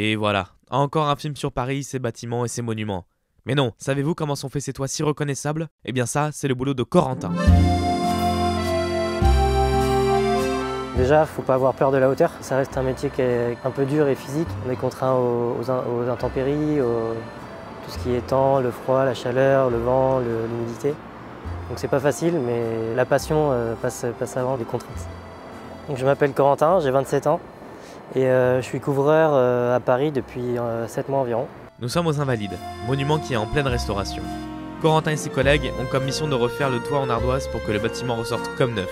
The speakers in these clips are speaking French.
Et voilà, encore un film sur Paris, ses bâtiments et ses monuments. Mais non, savez-vous comment sont faits ces toits si reconnaissables? Eh bien ça, c'est le boulot de Corentin. Déjà, faut pas avoir peur de la hauteur. Ça reste un métier qui est un peu dur et physique. On est contraint aux intempéries, tout ce qui est temps, le froid, la chaleur, le vent, l'humidité. Donc c'est pas facile, mais la passion passe avant les contraintes. Donc, je m'appelle Corentin, j'ai 27 ans et je suis couvreur à Paris depuis 7 mois environ. Nous sommes aux Invalides, monument qui est en pleine restauration. Corentin et ses collègues ont comme mission de refaire le toit en ardoise pour que le bâtiment ressorte comme neuf.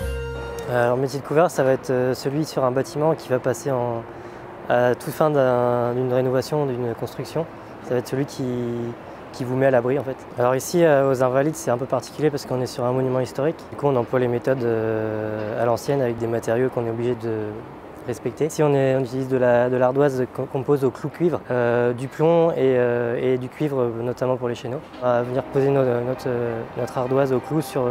Alors, métier de couvreur, ça va être celui sur un bâtiment qui va passer à toute fin d'une rénovation, d'une construction. Ça va être celui qui vous met à l'abri en fait. Alors ici aux Invalides c'est un peu particulier parce qu'on est sur un monument historique. Du coup on emploie les méthodes à l'ancienne avec des matériaux qu'on est obligé de respecter. Ici on utilise de l'ardoise qu'on pose au clou cuivre, du plomb et du cuivre notamment pour les chéneaux. On va venir poser notre ardoise au clou sur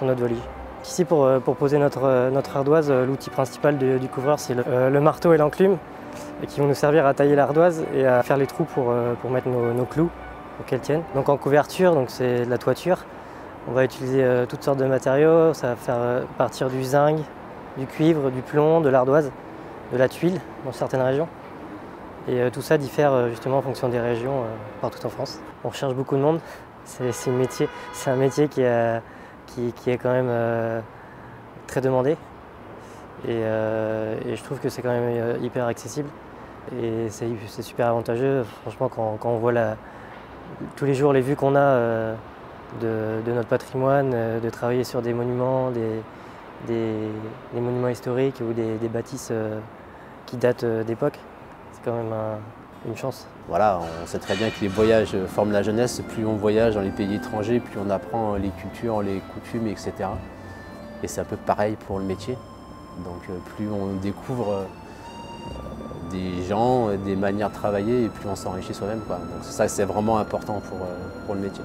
notre volige. Ici pour poser notre ardoise, l'outil principal du couvreur c'est le marteau et l'enclume qui vont nous servir à tailler l'ardoise et à faire les trous pour mettre nos clous pour qu'elles tiennent. Donc en couverture, c'est de la toiture. On va utiliser toutes sortes de matériaux. Ça va faire partir du zinc, du cuivre, du plomb, de l'ardoise, de la tuile dans certaines régions. Et tout ça diffère justement en fonction des régions partout en France. On recherche beaucoup de monde. C'est un métier qui est quand même très demandé. Et je trouve que c'est quand même hyper accessible. Et c'est super avantageux. Franchement, quand on voit tous les jours les vues qu'on a de notre patrimoine, de travailler sur des monuments, des monuments historiques ou des bâtisses qui datent d'époque, c'est quand même une chance. Voilà, on sait très bien que les voyages forment la jeunesse. Plus on voyage dans les pays étrangers, plus on apprend les cultures, les coutumes, etc. Et c'est un peu pareil pour le métier. Donc plus on découvre des gens, des manières de travailler, et plus on s'enrichit soi-même. Donc ça, c'est vraiment important pour le métier.